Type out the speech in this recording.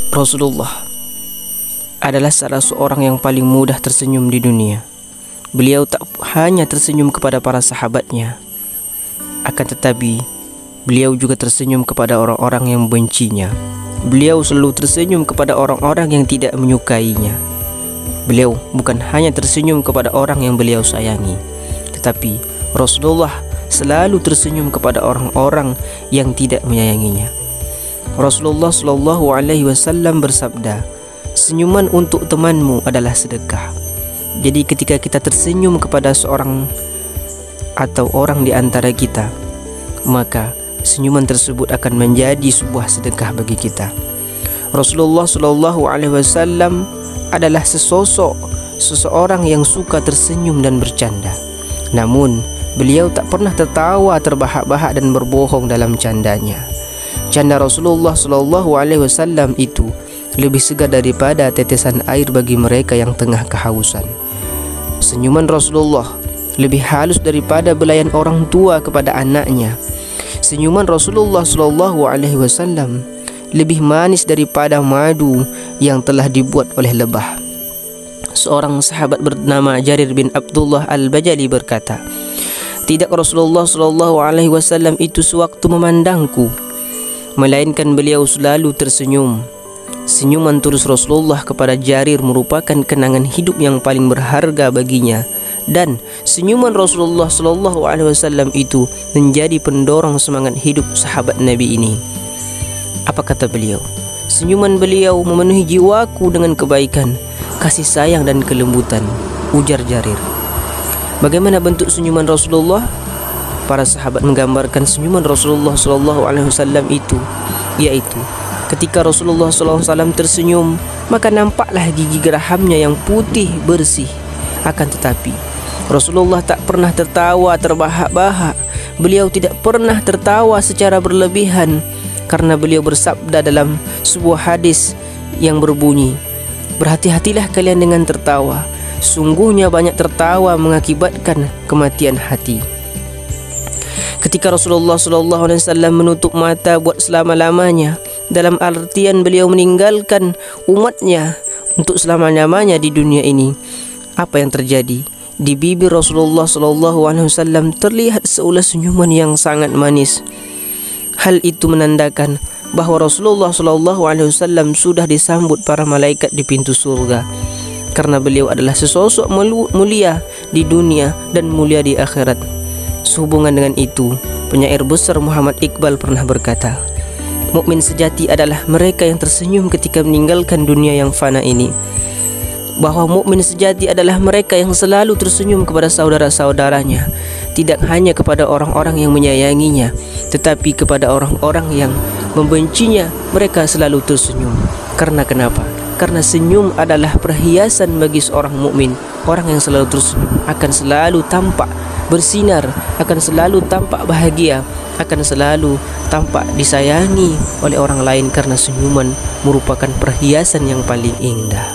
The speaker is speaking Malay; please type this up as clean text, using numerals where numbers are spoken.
Rasulullah adalah salah seorang yang paling mudah tersenyum di dunia. Beliau tak hanya tersenyum kepada para sahabatnya, akan tetapi beliau juga tersenyum kepada orang-orang yang membencinya. Beliau selalu tersenyum kepada orang-orang yang tidak menyukainya. Beliau bukan hanya tersenyum kepada orang yang beliau sayangi, tetapi Rasulullah selalu tersenyum kepada orang-orang yang tidak menyayanginya. Rasulullah Shallallahu Alaihi Wasallam bersabda, "Senyuman untuk temanmu adalah sedekah." Jadi ketika kita tersenyum kepada seorang atau orang di antara kita, maka senyuman tersebut akan menjadi sebuah sedekah bagi kita. Rasulullah Shallallahu Alaihi Wasallam adalah seseorang yang suka tersenyum dan bercanda. Namun beliau tak pernah tertawa terbahak-bahak dan berbohong dalam candanya. Canda Rasulullah Shallallahu Alaihi Wasallam itu lebih segar daripada tetesan air bagi mereka yang tengah kehausan. Senyuman Rasulullah lebih halus daripada belayan orang tua kepada anaknya. Senyuman Rasulullah Shallallahu Alaihi Wasallam lebih manis daripada madu yang telah dibuat oleh lebah. Seorang sahabat bernama Jarir bin Abdullah Al-Bajali berkata, "Tidak Rasulullah Shallallahu Alaihi Wasallam itu sewaktu memandangku, melainkan beliau selalu tersenyum." Senyuman tulus Rasulullah kepada Jarir merupakan kenangan hidup yang paling berharga baginya, dan senyuman Rasulullah Shallallahu Alaihi Wasallam itu menjadi pendorong semangat hidup sahabat Nabi ini. Apa kata beliau? "Senyuman beliau memenuhi jiwaku dengan kebaikan, kasih sayang dan kelembutan," ujar Jarir. Bagaimana bentuk senyuman Rasulullah? Para sahabat menggambarkan senyuman Rasulullah Shallallahu Alaihi Wasallam itu, yaitu ketika Rasulullah SAW tersenyum, maka nampaklah gigi gerahamnya yang putih bersih. Akan tetapi Rasulullah tak pernah tertawa terbahak-bahak. Beliau tidak pernah tertawa secara berlebihan, karena beliau bersabda dalam sebuah hadis yang berbunyi, "Berhati-hatilah kalian dengan tertawa. Sungguhnya banyak tertawa mengakibatkan kematian hati." Ketika Rasulullah SAW menutup mata buat selama-lamanya, dalam artian beliau meninggalkan umatnya untuk selama-lamanya di dunia ini, apa yang terjadi? Di bibir Rasulullah SAW terlihat seulas senyuman yang sangat manis. Hal itu menandakan bahwa Rasulullah SAW sudah disambut para malaikat di pintu surga, karena beliau adalah sesosok mulia di dunia dan mulia di akhirat. Sehubungan dengan itu, penyair besar Muhammad Iqbal pernah berkata, "Mukmin sejati adalah mereka yang tersenyum ketika meninggalkan dunia yang fana ini." Bahwa mukmin sejati adalah mereka yang selalu tersenyum kepada saudara-saudaranya, tidak hanya kepada orang-orang yang menyayanginya, tetapi kepada orang-orang yang membencinya. Mereka selalu tersenyum. Karena kenapa? Karena senyum adalah perhiasan bagi seorang mukmin. Orang yang selalu tersenyum akan selalu tampak bersinar, akan selalu tampak bahagia, akan selalu tampak disayangi oleh orang lain, karena senyuman merupakan perhiasan yang paling indah.